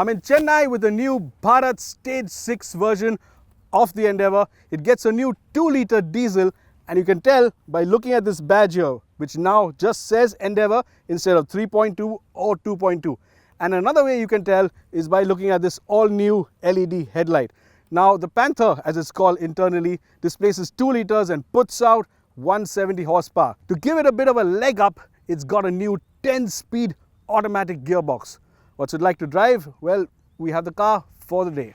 I'm in Chennai with the new Bharat Stage 6 version of the Endeavour. It gets a new 2-litre diesel, and you can tell by looking at this badge here, which now just says Endeavour instead of 3.2 or 2.2. And another way you can tell is by looking at this all-new LED headlight. Now the Panther, as it's called internally, displaces 2 litres and puts out 170 horsepower. To give it a bit of a leg up, it's got a new 10-speed automatic gearbox. What's it like to drive? Well, we have the car for the day.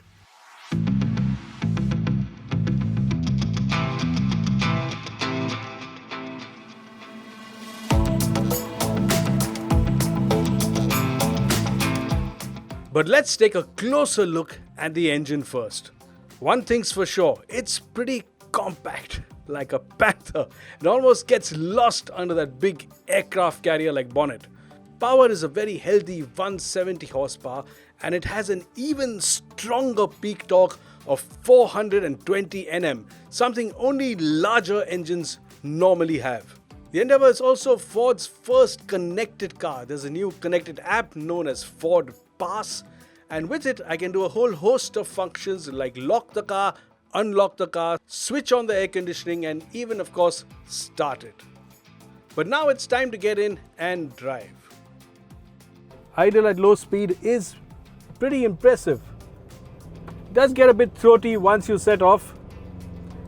But let's take a closer look at the engine first. One thing's for sure, it's pretty compact, like a Panther. It almost gets lost under that big aircraft carrier like bonnet. Power is a very healthy 170 horsepower, and it has an even stronger peak torque of 420 Nm, something only larger engines normally have. The Endeavour is also Ford's first connected car. There's a new connected app known as Ford Pass, and with it I can do a whole host of functions like lock the car, unlock the car, switch on the air conditioning, and even of course start it. But now it's time to get in and drive. Idle at low speed is pretty impressive. It does get a bit throaty once you set off,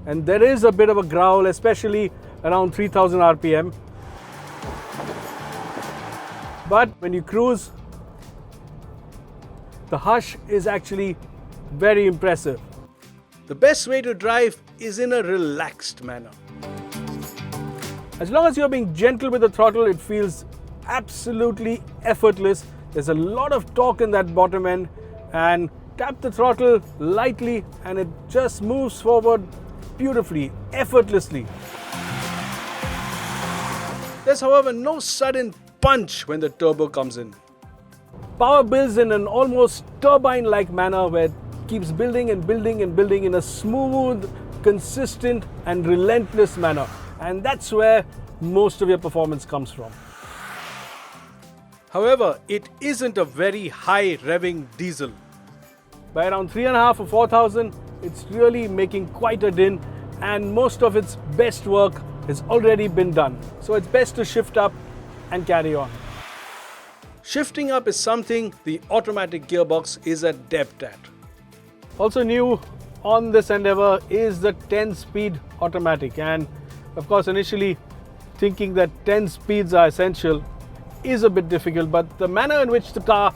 and there is a bit of a growl, especially around 3000 RPM. But when you cruise, the hush is actually very impressive. The best way to drive is in a relaxed manner. As long as you're being gentle with the throttle, it feels absolutely effortless. There's a lot of torque in that bottom end, and tap the throttle lightly and it just moves forward beautifully, effortlessly. There's however no sudden punch when the turbo comes in. Power builds in an almost turbine-like manner where it keeps building and building and building in a smooth, consistent and relentless manner. And that's where most of your performance comes from. However, it isn't a very high revving diesel. By around 3.5 or 4,000, it's really making quite a din, and most of its best work has already been done. So it's best to shift up and carry on. Shifting up is something the automatic gearbox is adept at. Also new on this Endeavour is the 10-speed automatic, and of course initially thinking that 10 speeds are essential is a bit difficult, but the manner in which the car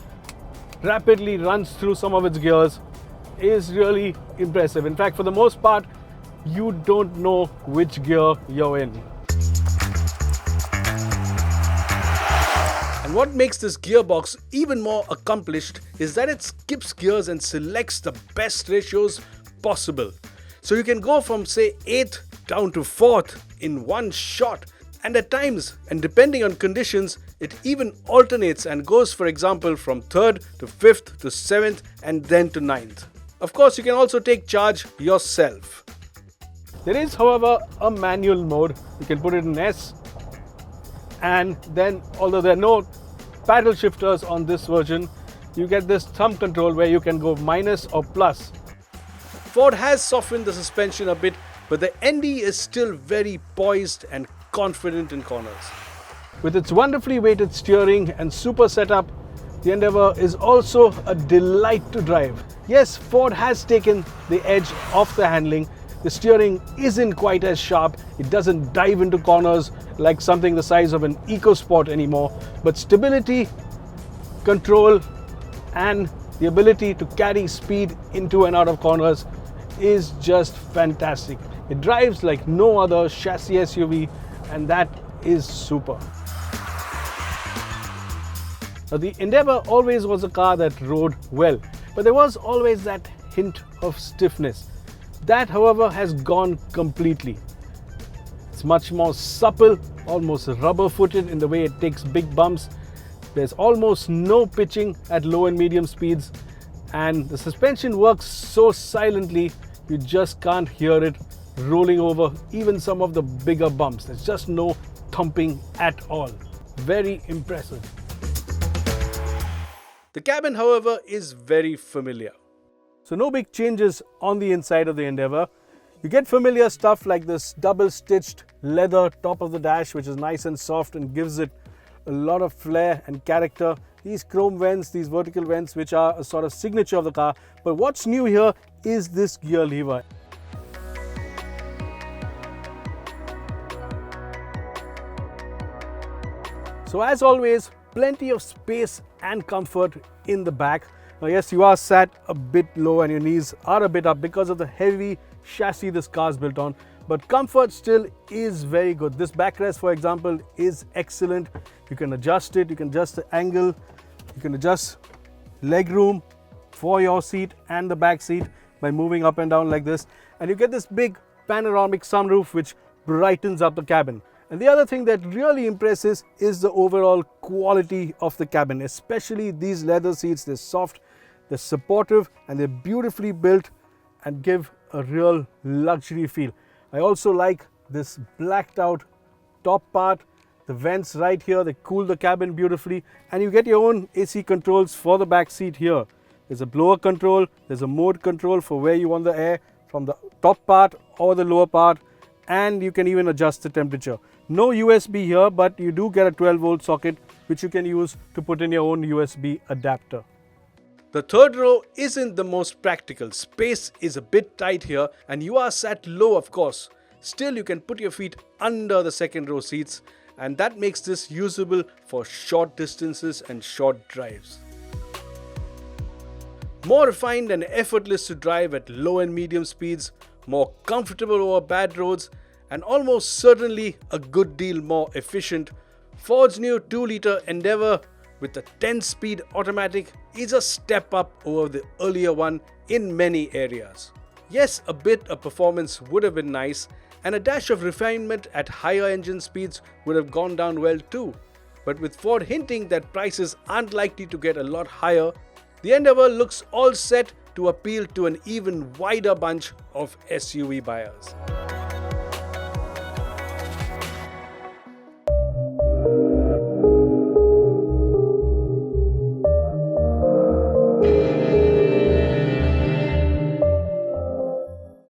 rapidly runs through some of its gears is really impressive. In fact, for the most part, you don't know which gear you're in. And what makes this gearbox even more accomplished is that it skips gears and selects the best ratios possible. So you can go from say 8th down to 4th in one shot. And at times, and depending on conditions, it even alternates and goes, for example, from 3rd to 5th to 7th and then to 9th. Of course, you can also take charge yourself. There is, however, a manual mode. You can put it in S, and then, although there are no paddle shifters on this version, you get this thumb control where you can go minus or plus. Ford has softened the suspension a bit, but the ND is still very poised and confident in corners. With its wonderfully weighted steering and super setup, the Endeavour is also a delight to drive. Yes, Ford has taken the edge off the handling. The steering isn't quite as sharp. It doesn't dive into corners like something the size of an EcoSport anymore. But stability, control, and the ability to carry speed into and out of corners is just fantastic. It drives like no other chassis SUV, and that is super. Now, the Endeavour always was a car that rode well, but there was always that hint of stiffness. That, however, has gone completely. It's much more supple, almost rubber-footed in the way it takes big bumps. There's almost no pitching at low and medium speeds, and the suspension works so silently you just can't hear it rolling over even some of the bigger bumps. There's just no thumping at all. Very impressive. The cabin, however, is very familiar. So no big changes on the inside of the Endeavour. You get familiar stuff like this double-stitched leather top of the dash, which is nice and soft and gives it a lot of flair and character. These chrome vents, these vertical vents, which are a sort of signature of the car. But what's new here is this gear lever. So as always, plenty of space and comfort in the back. Now yes, you are sat a bit low and your knees are a bit up because of the heavy chassis this car is built on, but comfort still is very good. This backrest, for example, is excellent. You can adjust it, you can adjust the angle, you can adjust leg room for your seat and the back seat by moving up and down like this, and you get this big panoramic sunroof which brightens up the cabin. And the other thing that really impresses is the overall quality of the cabin, especially these leather seats. They're soft, they're supportive, and they're beautifully built and give a real luxury feel. I also like this blacked out top part. The vents right here, they cool the cabin beautifully, and you get your own AC controls for the back seat here. There's a blower control, there's a mode control for where you want the air from the top part or the lower part, and you can even adjust the temperature. No USB here, but you do get a 12-volt socket which you can use to put in your own USB adapter. The third row isn't the most practical. Space is a bit tight here and you are sat low, of course. Still, you can put your feet under the second row seats, and that makes this usable for short distances and short drives. More refined and effortless to drive at low and medium speeds, more comfortable over bad roads, and almost certainly a good deal more efficient, Ford's new 2-litre Endeavour with a 10-speed automatic is a step up over the earlier one in many areas. Yes, a bit of performance would have been nice, and a dash of refinement at higher engine speeds would have gone down well too. But with Ford hinting that prices aren't likely to get a lot higher, the Endeavour looks all set to appeal to an even wider bunch of SUV buyers.